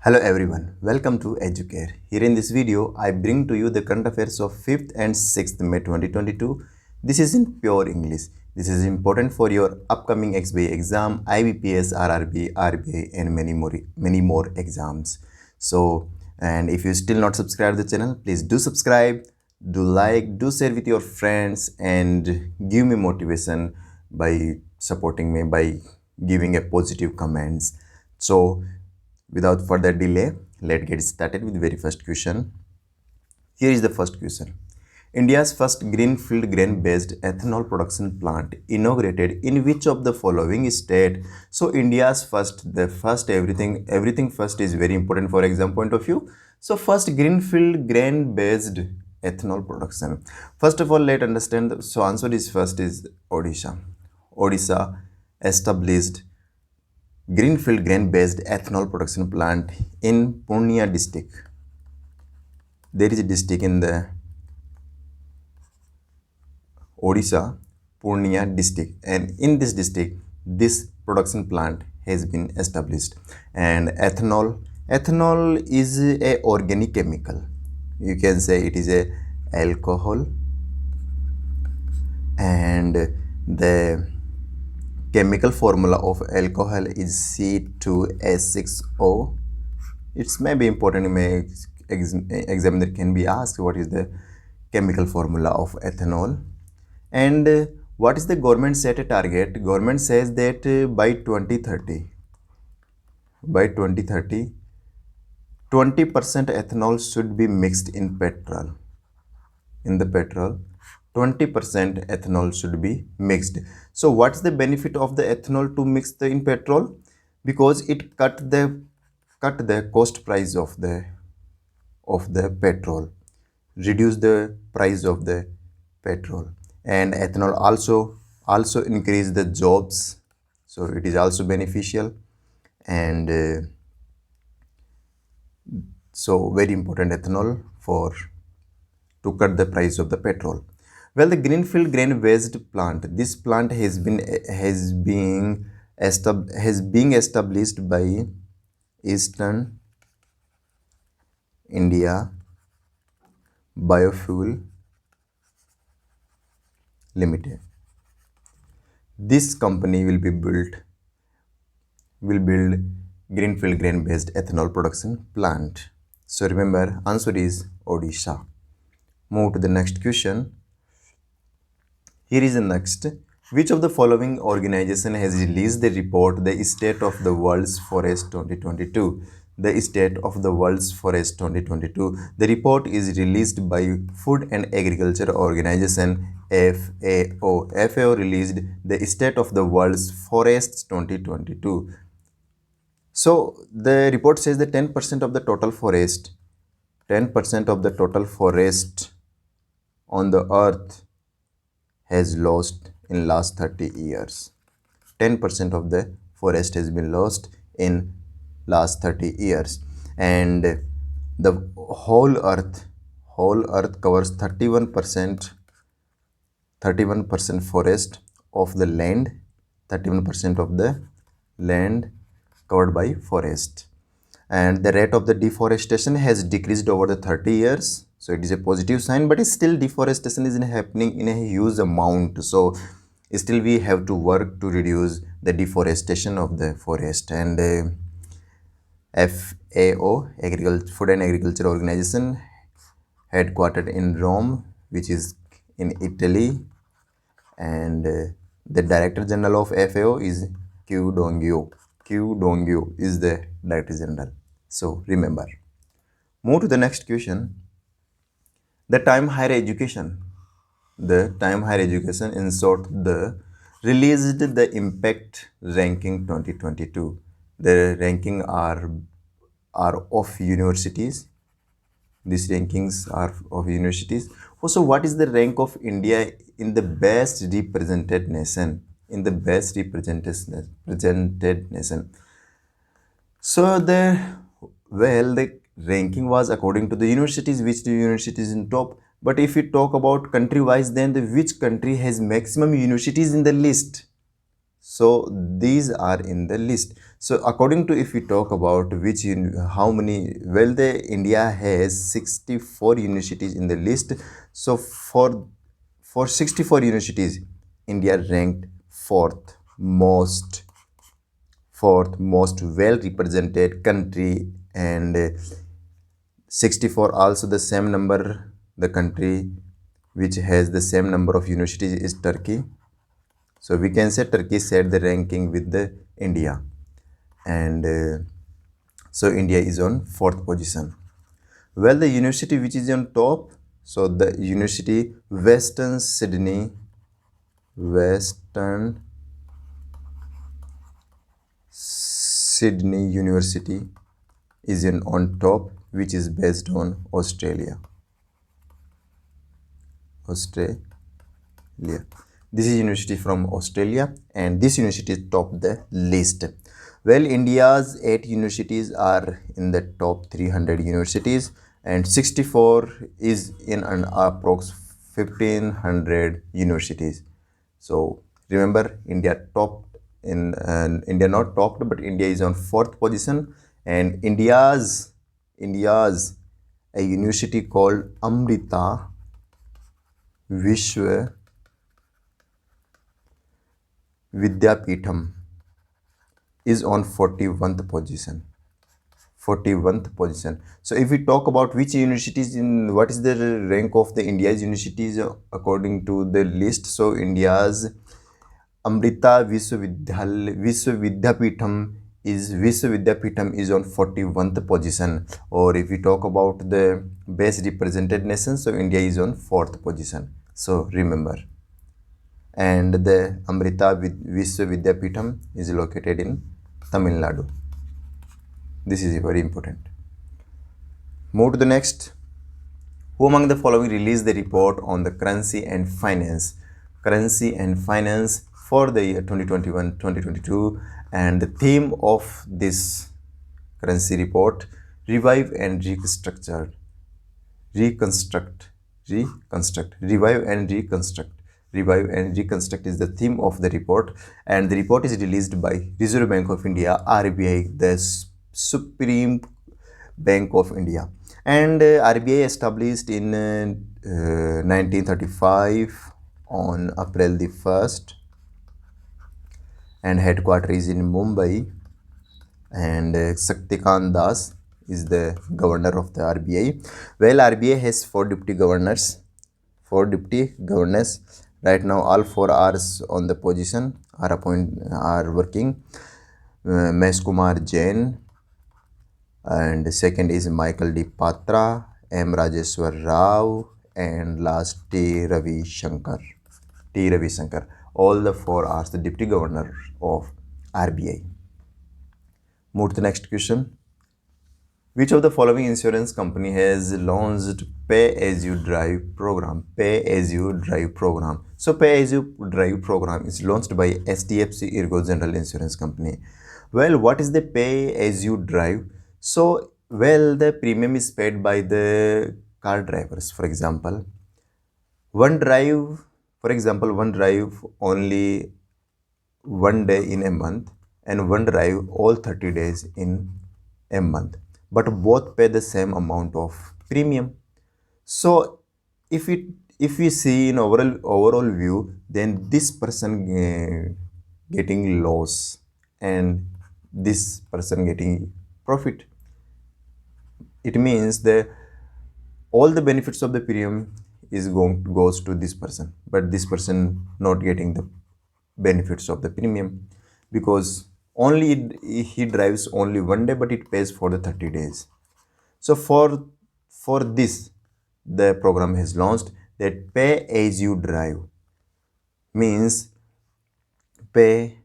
Hello everyone, welcome to Educare. Here in this video, I bring to you the current affairs of 5th and 6th May 2022. This is in pure English. This is important for your upcoming XBA exam, IBPS, RRB, RBI and many more exams. And if you still not subscribe to the channel, please do subscribe, do like, do share with your friends and give me motivation by supporting me by giving a positive comments. So without further delay, let's get started with the very first question. Here is the first question. India's first greenfield grain-based ethanol production plant inaugurated in which of the following state? So India's everything first is very important for exam point of view. So first greenfield grain-based ethanol production. First of all, let's understand. So answer is first is Odisha. Odisha established greenfield grain-based ethanol production plant in Purnia district. There is a district in the Odisha, Purnia district, and in this district, this production plant has been established. And ethanol is a organic chemical. You can say it is a alcohol, and the chemical formula of alcohol is C2H6O. It may be important. Examiner can be asked what is the chemical formula of ethanol, and what is the government set a target? Government says that by 2030, 20% ethanol should be mixed in petrol. In the petrol, 20% ethanol should be mixed. So what's the benefit of the ethanol to mix in petrol? Because it cut the cost price of the petrol, reduce the price of the petrol, and ethanol also increase the jobs, so it is also beneficial, and so very important ethanol for to cut the price of the petrol. Well, the greenfield grain-based plant, this plant has been established by Eastern India Biofuel Limited. This company will build greenfield grain-based ethanol production plant. So remember, answer is Odisha. Move to the next question. Here is the next. Which of the following organization has released the report The State of the World's Forest 2022? The State of the World's Forest 2022. The report is released by Food and Agriculture Organization FAO. FAO released The State of the World's Forests 2022. So the report says that 10% of the total forest, 10% of the total forest on the earth has lost in last 30 years. 10% of the forest has been lost in last 30 years, and the whole earth covers 31% forest of the land, 31% of the land covered by forest, and the rate of the deforestation has decreased over the 30 years. So it is a positive sign, but still deforestation is happening in a huge amount. So still we have to work to reduce the deforestation of the forest. And FAO, Food and Agriculture Organization, headquartered in Rome, which is in Italy, and the Director General of FAO is Q Dongyo. Q Dongyo is the Director General. So remember. Move to the next question. The Time Higher Education, in short, released the Impact Ranking 2022. The ranking are of universities. These rankings are of universities. Also, what is the rank of India in the best represented nation? In the best represented nation. So the ranking was according to the universities, which the universities in top. But if we talk about country wise, then which country has maximum universities in the list? So these are in the list. So according to, if we talk about which how many, well, the India has 64 universities in the list. So for 64 universities, India ranked fourth most well represented country. And 64 also the same number, the country which has the same number of universities is Turkey. So we can say Turkey set the ranking with the India. And so India is on fourth position. Well, the university which is on top, so the university Western Sydney University is on top, which is based on Australia. This is university from Australia, and this university top the list. Well, India's 8 universities are in the top 300 universities, and 64 is in an approx 1500 universities. So remember, India topped in India not topped, but India is on fourth position. And India's a university called Amrita Vishwa Vidyapeetham is on 41st position. 41st position. So if we talk about which universities in what is the rank of the India's universities according to the list, so India's Amrita Vishwavidyapeetham is on 41st position. Or if we talk about the best represented nation, so India is on 4th position. So remember. And the Amrita Vishwavidyapeetham is located in Tamil Nadu. This is very important. Move to the next. Who among the following released the report on the currency and finance for the year 2021-2022? And the theme of this currency report: revive and reconstruct, revive and reconstruct. Revive and reconstruct is the theme of the report, and the report is released by Reserve Bank of India, RBI, the Supreme Bank of India. And RBI established in 1935 on April the 1st, and headquarters is in Mumbai. And Saktikant Das is the governor of the RBI. Well, RBI has four deputy governors. Right now, all 4 are on the position, are working. Mesh Kumar Jain, and second is Michael D. Patra, M. Rajeshwar Rao, and last T. Ravi Shankar. All the 4 are the deputy governor of RBI. Move to the next question. Which of the following insurance company has launched pay-as-you-drive program? So pay-as-you-drive program is launched by HDFC Ergo General Insurance Company. Well, what is the pay-as-you-drive? So, well, the premium is paid by the car drivers. For example, one drive only one day in a month, and one drive all 30 days in a month, but both pay the same amount of premium. So if we see in overall view, then this person getting loss and this person getting profit. It means that all the benefits of the premium goes to this person, but this person not getting the benefits of the premium, because only he drives only one day, but it pays for the 30 days. So for this, the program has launched that pay as you drive. Means pay,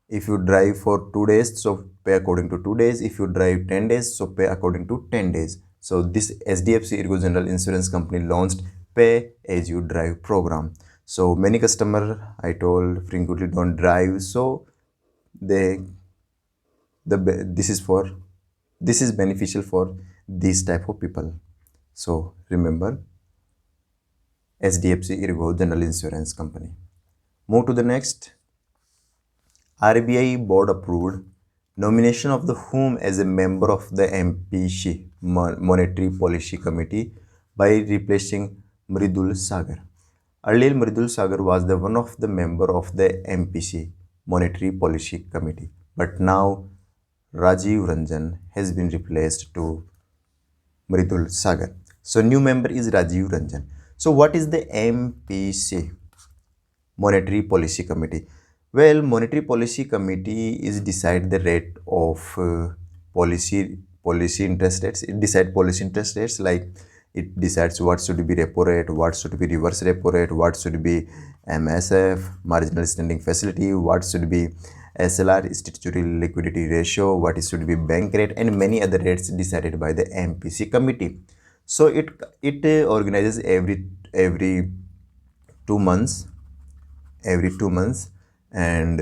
if you drive for 2 days, so pay according to 2 days. If you drive 10 days, so pay according to 10 days. So this HDFC Ergo General Insurance Company launched pay as you drive program. So many customer, I told, frequently don't drive, so this is beneficial for this type of people. So remember, HDFC Ergo General Insurance Company. Move to the next. RBI board approved nomination of the whom as a member of the MPC Monetary Policy Committee by replacing Mridul Sagar. Earlier, Mridul Sagar was the one of the member of the MPC Monetary Policy Committee, but now Rajiv Ranjan has been replaced to Mridul Sagar. So new member is Rajiv Ranjan. So what is the MPC? Monetary Policy Committee. Well, Monetary Policy Committee is decide the rate of policy interest rates. It decide policy interest rates, like it decides what should be repo rate, what should be reverse repo rate, what should be MSF, marginal standing facility, what should be SLR, statutory liquidity ratio, what is should be bank rate, and many other rates decided by the MPC committee. So it organizes every 2 months, and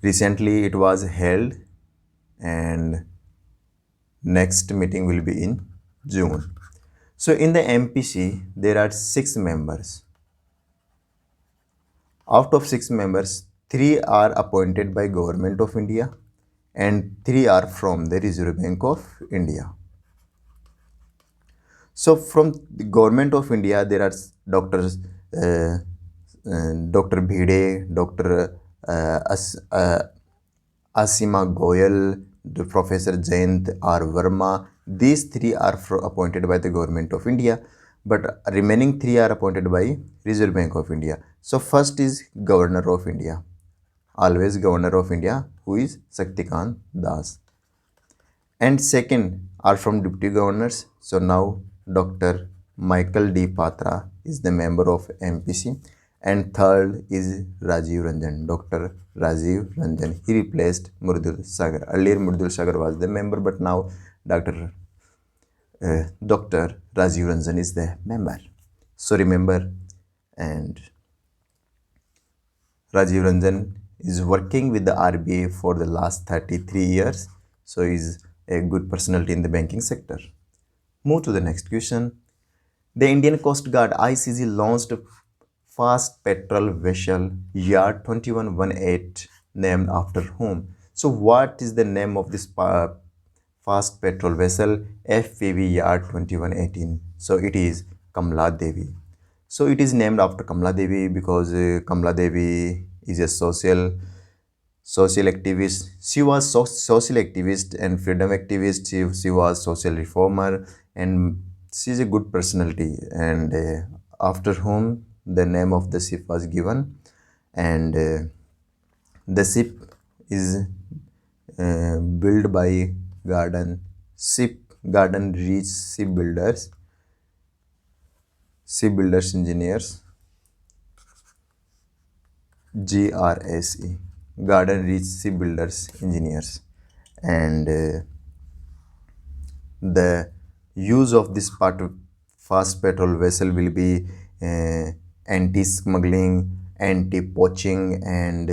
recently it was held, and next meeting will be in June. So in the MPC there are 6 members. Out of 6 members, 3 are appointed by Government of India and 3 are from the Reserve Bank of India. So from the Government of India, there are doctors, Dr. Bhide, Dr. Asima Goyal, the Professor Jayant R. Verma. These 3 are appointed by the Government of India, but remaining 3 are appointed by Reserve Bank of India. So first is Governor of India, always Governor of India, who is Shaktikant Das. And second are from deputy governors. So now Dr. Michael D. Patra is the member of MPC, and third is Rajiv Ranjan, Dr. Rajiv Ranjan. He replaced Mridul Sagar. Earlier Mridul Sagar was the member, but now Dr. Rajiv Ranjan is the member. So remember, and Rajiv Ranjan is working with the RBI for the last 33 years. So he is a good personality in the banking sector. Move to the next question. The Indian Coast Guard ICG launched a fast petrol vessel Yard 2118 named after whom? So what is the name of this fast petrol vessel? FPV Yard 2118. So it is Kamala Devi. So it is named after Kamala Devi because Kamala Devi is a social activist. She was social activist and freedom activist. She was social reformer, and she is a good personality, and after whom the name of the ship was given. And the ship is built by Garden Reach Shipbuilders Engineers, GRSE, Garden Reach Shipbuilders Engineers. And the use of this fast petrol vessel will be anti-smuggling, anti-poaching, and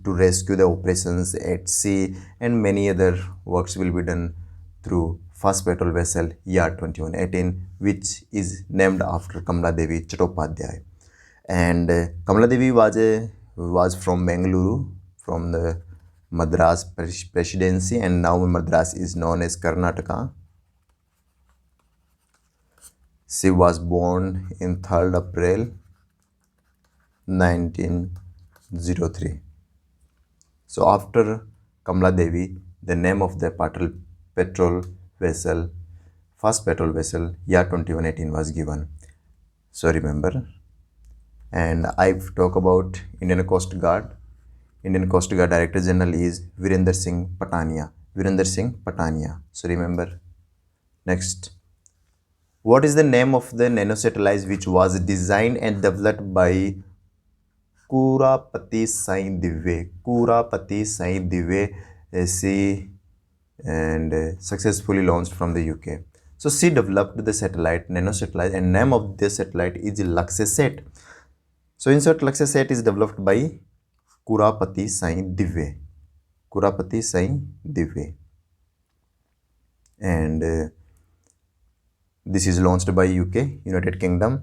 to rescue the operations at sea, and many other works will be done through fast petrol vessel Yard 2118, which is named after Kamala Devi Chattopadhyay. And Kamala Devi was from Bengaluru, from the Madras presidency, and now Madras is known as Karnataka. She was born in 3rd April 1903. So after Kamala Devi, the name of the fast petrol vessel Yard 2118 was given. So remember. And I've talked about Indian Coast Guard. Indian Coast Guard Director General is Virender Singh Patania. So remember. Next. What is the name of the nanosatellite which was designed and developed by Kurapati Sai Divye? She and successfully launched from the UK. So she developed the nanosatellite, and name of the satellite is Laksasat. So in short, Laksasat is developed by Kurapati Sai Divye. And this is launched by UK, United Kingdom.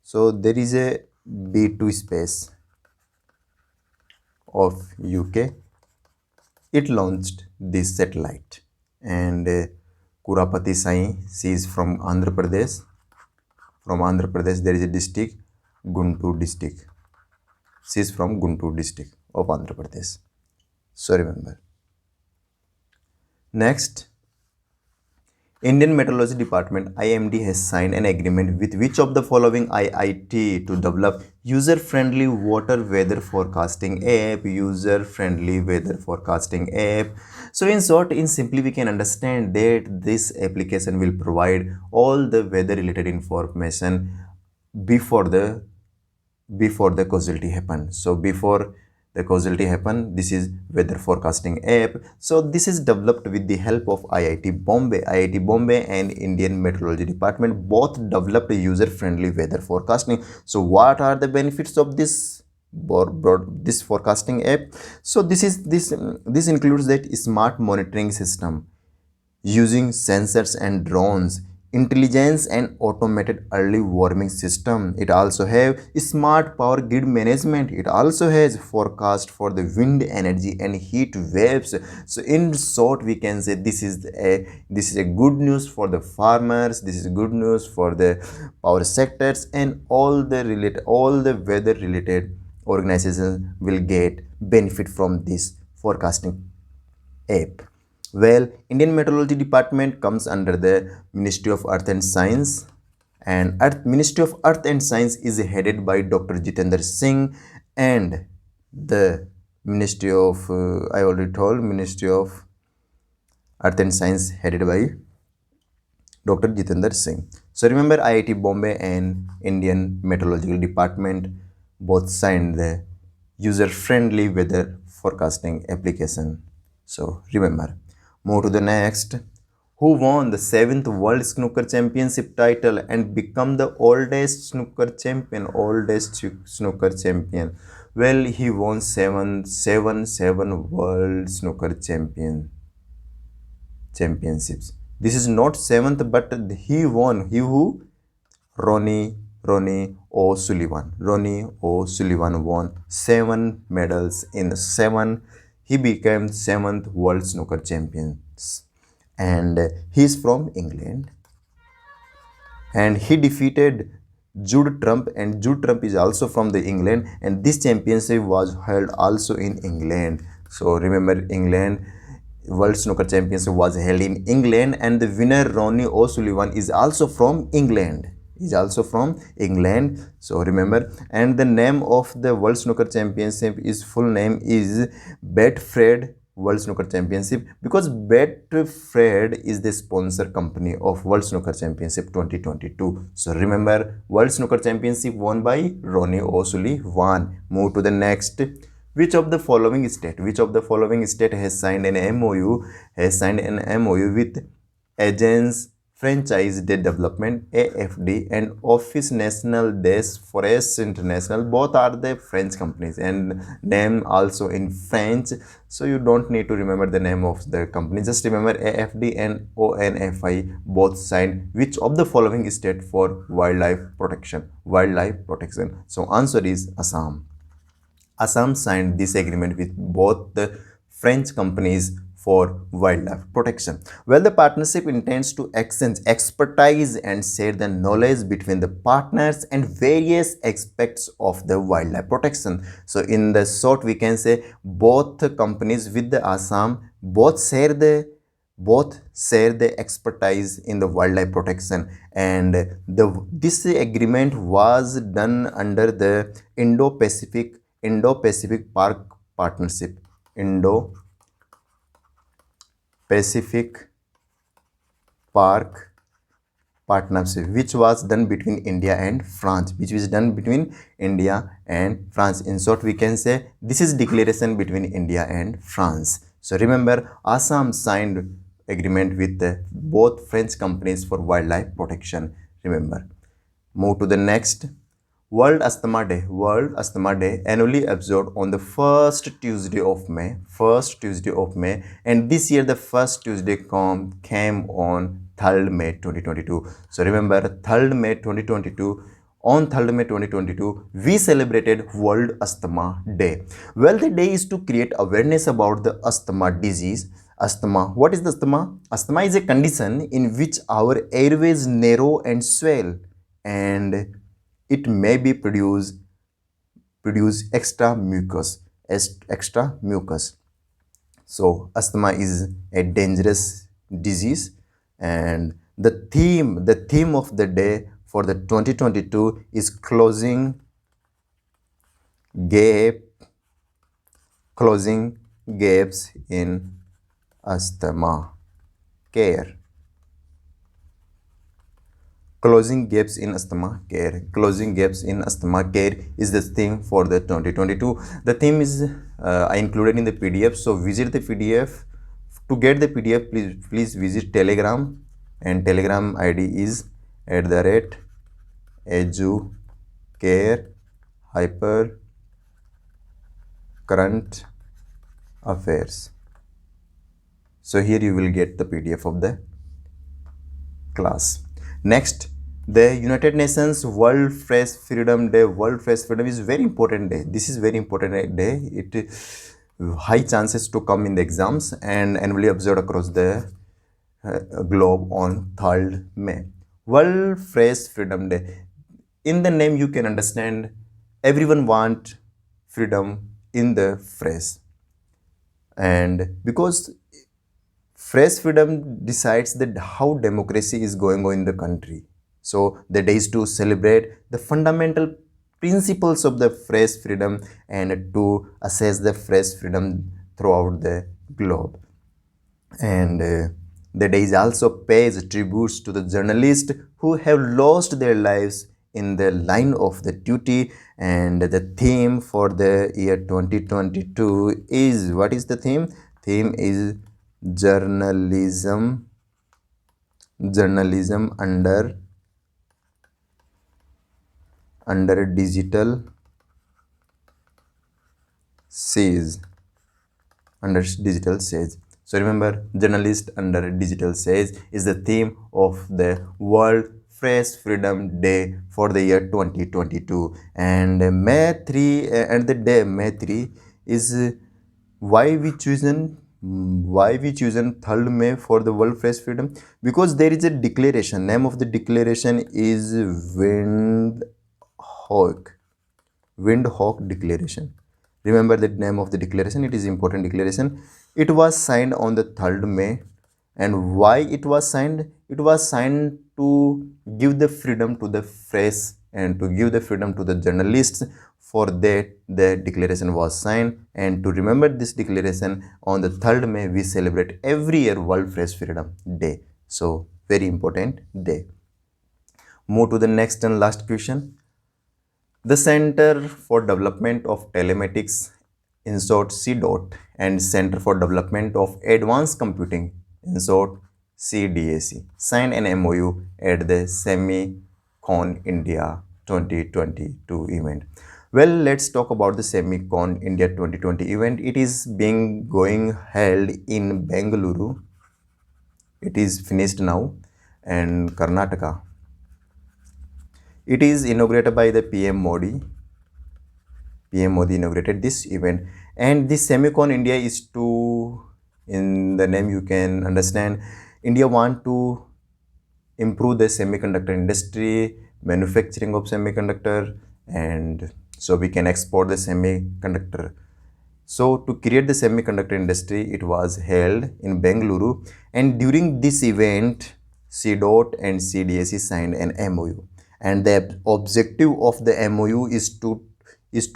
So there is a B2 space. of UK, it launched this satellite. And Kurapati Sai, she is from Andhra Pradesh. From Andhra Pradesh, there is a district, Guntur district. She is from Guntur district of Andhra Pradesh. So remember. Next, Indian Meteorology Department IMD has signed an agreement with which of the following IIT to develop user-friendly water weather forecasting app, user-friendly weather forecasting app. So in short, in simply we can understand that this application will provide all the weather related information before the causality happened. So before the causality happened, this is weather forecasting app. So this is developed with the help of IIT Bombay and Indian Meteorology Department both developed user friendly weather forecasting. So what are the benefits of this this forecasting app? So this includes that smart monitoring system using sensors and drones, intelligence and automated early warning system. It also have smart power grid management. It also has forecast for the wind energy and heat waves. So in short, we can say this is a good news for the farmers. This is good news for the power sectors, and all the weather related organizations will get benefit from this forecasting app. Well, Indian Meteorology Department comes under the Ministry of Earth and Science, and Ministry of Earth and Science is headed by Dr. Jitendra Singh, and the Ministry of I already told Ministry of Earth and Science headed by Dr. Jitendra Singh. So remember, IIT Bombay and Indian Meteorological Department both signed the user-friendly weather forecasting application. So remember. Move to the next. Who won the 7th World Snooker Championship title and become the oldest snooker champion? Oldest snooker champion. Well, he won seven World Snooker championships. This is not 7th, but he won. He who? Ronnie O'Sullivan. Ronnie O'Sullivan won 7 medals in 7. He became 7th World Snooker Champions. And he is from England. And he defeated Jude Trump, and Jude Trump is also from the England, and this championship was held also in England. So remember, England World Snooker Championship was held in England, and the winner Ronnie O'Sullivan is also from England. So remember, and the name of the World Snooker Championship is full name is Betfred World Snooker Championship, because Betfred is the sponsor company of World Snooker Championship 2022. So remember, World Snooker Championship won by Ronnie O'Sullivan. Move to the next. Which of the following state has signed an MOU with Agence Franchise de Development AFD and Office National des Forêts International? Both are the French companies and name also in French, so you don't need to remember the name of the company. Just remember AFD and ONFI both signed which of the following state for wildlife protection? So answer is Assam. Assam signed this agreement with both the French companies for wildlife protection. Well, the partnership intends to exchange expertise and share the knowledge between the partners and various aspects of the wildlife protection. So in the short, we can say both companies with the Assam both share the expertise in the wildlife protection, and this agreement was done under the Indo-Pacific Park Partnership. Indo-Pacific Park Partnership, which was done between India and France. In short, we can say this is declaration between India and France. So remember, Assam signed agreement with both French companies for wildlife protection. Remember. Move to the next. World Asthma Day annually observed on the first Tuesday of May, and this year the first Tuesday came on 3rd May 2022. So remember, 3rd May 2022 On 3rd May 2022, we celebrated World Asthma Day. Well, the day is to create awareness about the asthma disease. Asthma. What is the asthma? Asthma is a condition in which our airways narrow and swell, and it may be produce extra mucus. So asthma is a dangerous disease, and the theme of the day for the 2022 is gap closing gaps in asthma care. Closing gaps in asthma care. Closing gaps in asthma care is the theme for the 2022. The theme is I included in the PDF. So visit the PDF. To get the PDF, please visit Telegram, and Telegram ID is @educare hyper current affairs. So here you will get the PDF of the class. Next, the United Nations World Press Freedom Day. World Press Freedom is very important day. This is very important day. It high chances to come in the exams and annually observed across the globe on 3rd May. World Press Freedom Day. In the name you can understand everyone want freedom in the press, and because press freedom decides that how democracy is going on in the country. So the day is to celebrate the fundamental principles of the press freedom and to assess the press freedom throughout the globe. And the day also pays tributes to the journalists who have lost their lives in the line of the duty. And the theme for the year 2022 is, what is the theme? Theme is journalism under digital siege. Under digital siege. So remember, journalist under digital siege is the theme of the World Press Freedom Day for the year 2022. And May 3 and the day May 3 is why we chosen 3rd May for the World Press Freedom, because there is a declaration. Name of the declaration is Windhoek Declaration. Remember the name of the declaration. It is important declaration. It was signed on the 3rd May. And why it was signed? It was signed to give the freedom to the press and to give the freedom to the journalists. For that, the declaration was signed. And to remember this declaration, on the 3rd May, we celebrate every year World Press Freedom Day. So, very important day. Move to the next and last question. The Center for Development of Telematics, in short CDOT, and Center for Development of Advanced Computing, in short CDAC, signed an MOU at the Semicon India 2022 event. Well, let's talk about the Semicon India 2020 event. It is going held in Bengaluru. It is finished now, and Karnataka. It is inaugurated by the PM Modi. PM Modi inaugurated this event, and this Semicon India is to, in the name you can understand, India want to improve the semiconductor industry, manufacturing of semiconductor, and so we can export the semiconductor. So to create the semiconductor industry, it was held in Bengaluru, and during this event, CDOT and CDAC signed an MOU. And the objective of the MOU is to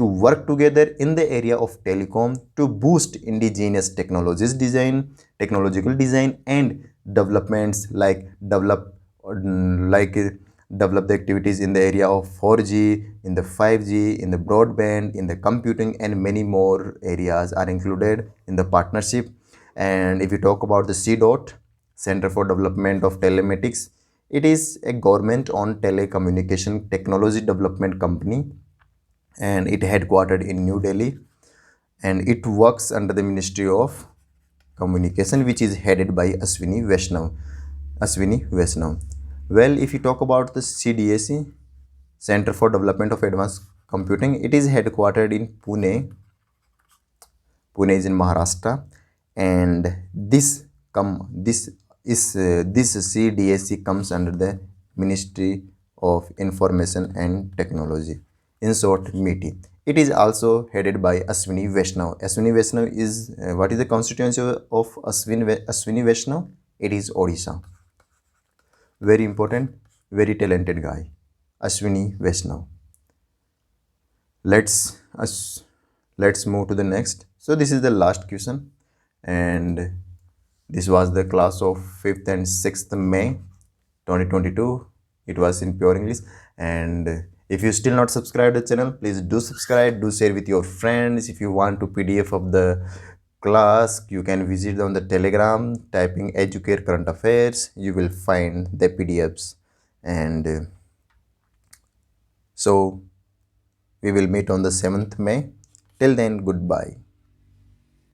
work together in the area of telecom to boost indigenous technological design and developments like develop the activities in the area of 4G, in the 5G, in the broadband, in the computing, and many more areas are included in the partnership. And if you talk about the CDOT, Center for Development of Telematics, it is a government-owned telecommunication technology development company, and it headquartered in New Delhi, and it works under the Ministry of Communication, which is headed by Ashwini Vaishnaw. Well, if you talk about the CDAC, Center for Development of Advanced Computing. It is headquartered in Pune. Pune is in Maharashtra, and this CDSC comes under the Ministry of Information and Technology. In short, MITI. It is also headed by Ashwini Vaishnaw. Ashwini Vaishnaw is what is the constituency of Ashwini Vaishnaw? It is Odisha. Very important, very talented guy, Ashwini Vaishnaw. Let's move to the next. So this is the last question, and this was the class of 5th and 6th May 2022. It was in pure English. And if you still not subscribed to the channel, please do subscribe, do share with your friends. If you want to PDF of the class, you can visit on the Telegram, typing Educare Current Affairs. You will find the PDFs. And so we will meet on the 7th May. Till then, goodbye.